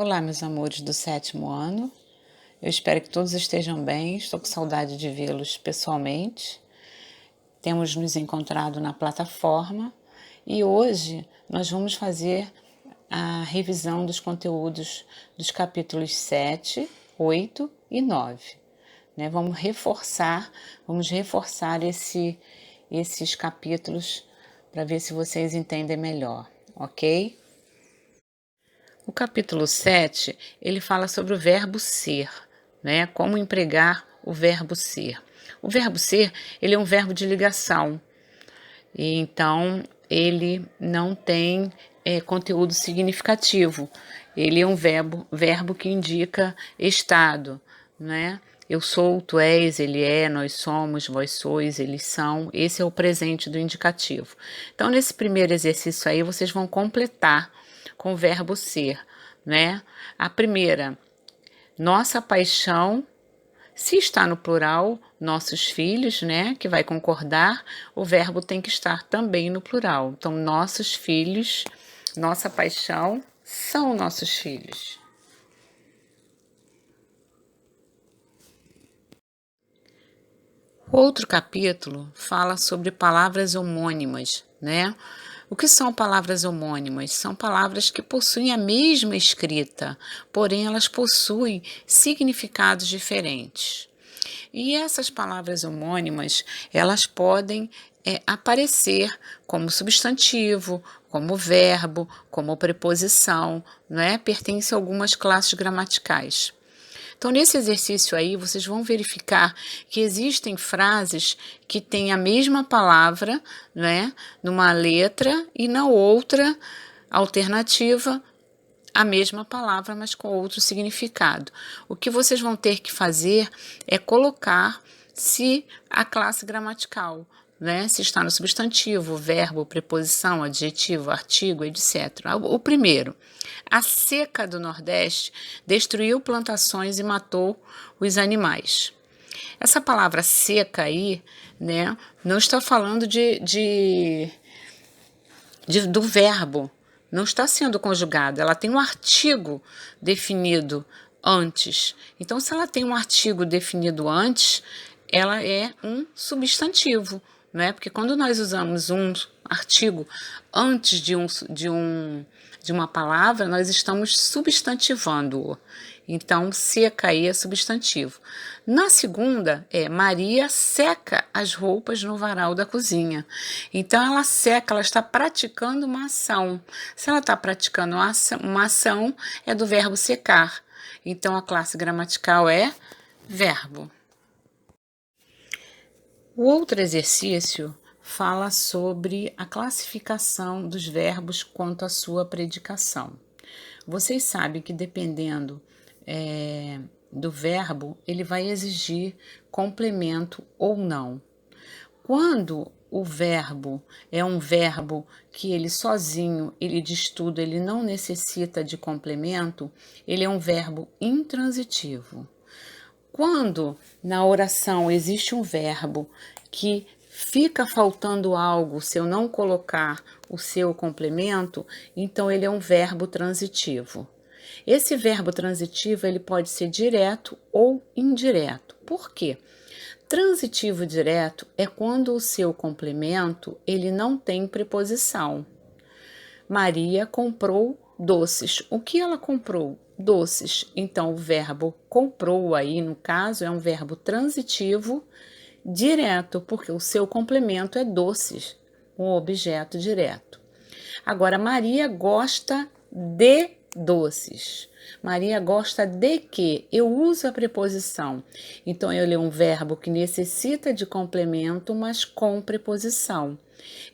Olá, meus amores do 7º ano. Eu espero que todos estejam bem. Estou com saudade de vê-los pessoalmente. Temos nos encontrado na plataforma e hoje nós vamos fazer a revisão dos conteúdos dos capítulos 7, 8 e 9. Vamos reforçar esses capítulos para ver se vocês entendem melhor, ok? O capítulo 7, ele fala sobre o verbo ser, Como empregar o verbo ser. O verbo ser, ele é um verbo de ligação, e então ele não tem conteúdo significativo. Ele é um verbo que indica estado, Eu sou, tu és, ele é, nós somos, vós sois, eles são. Esse é o presente do indicativo. Então, nesse primeiro exercício aí, vocês vão completar com o verbo ser, A primeira, nossa paixão. Se está no plural, nossos filhos, que vai concordar, o verbo tem que estar também no plural. Então, nossos filhos, nossa paixão, são nossos filhos. O outro capítulo fala sobre palavras homônimas, O que são palavras homônimas? São palavras que possuem a mesma escrita, porém elas possuem significados diferentes. E essas palavras homônimas, elas podem aparecer como substantivo, como verbo, como preposição, Pertence a algumas classes gramaticais. Então, nesse exercício aí, vocês vão verificar que existem frases que têm a mesma palavra, numa letra, e na outra alternativa, a mesma palavra, mas com outro significado. O que vocês vão ter que fazer é colocar se a classe gramatical, Se está no substantivo, verbo, preposição, adjetivo, artigo, etc. O primeiro, a seca do Nordeste destruiu plantações e matou os animais. Essa palavra seca aí, não está falando do verbo, não está sendo conjugada, ela tem um artigo definido antes. Então, se ela tem um artigo definido antes, ela é um substantivo, Porque quando nós usamos um artigo antes de uma palavra, nós estamos substantivando-o. Então, seca aí é substantivo. Na segunda, Maria seca as roupas no varal da cozinha. Então, ela seca, ela está praticando uma ação. Se ela está praticando uma ação, é do verbo secar. Então, a classe gramatical é verbo. O outro exercício fala sobre a classificação dos verbos quanto à sua predicação. Vocês sabem que dependendo do verbo, ele vai exigir complemento ou não. Quando o verbo é um verbo que ele sozinho, ele diz tudo, ele não necessita de complemento, ele é um verbo intransitivo. Quando na oração existe um verbo que fica faltando algo se eu não colocar o seu complemento, então ele é um verbo transitivo. Esse verbo transitivo ele pode ser direto ou indireto. Por quê? Transitivo direto é quando o seu complemento ele não tem preposição. Maria comprou doces. O que ela comprou? Doces. Então, o verbo comprou aí, no caso, é um verbo transitivo direto, porque o seu complemento é doces, um objeto direto. Agora, Maria gosta de doces. Maria gosta de quê? Eu uso a preposição. Então, ele é um verbo que necessita de complemento, mas com preposição.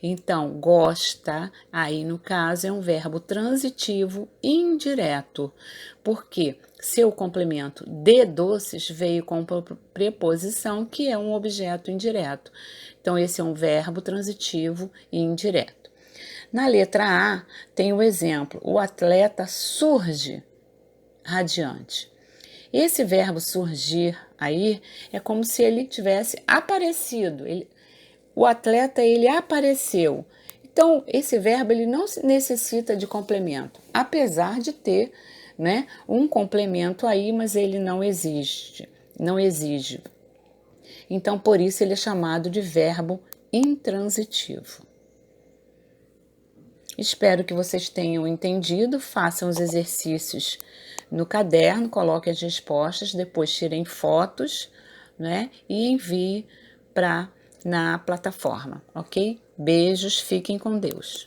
Então, gosta, aí no caso, é um verbo transitivo indireto. Porque seu complemento de doces veio com preposição, que é um objeto indireto. Então, esse é um verbo transitivo indireto. Na letra A, tem o exemplo, o atleta surge radiante. Esse verbo surgir aí é como se ele tivesse aparecido. O atleta, ele apareceu. Então, esse verbo ele não necessita de complemento, apesar de ter né? Um complemento aí, mas ele não existe, não exige. Então, por isso ele é chamado de verbo intransitivo. Espero que vocês tenham entendido, façam os exercícios no caderno, coloquem as respostas, depois tirem fotos, né? E envie na plataforma, ok? Beijos, fiquem com Deus.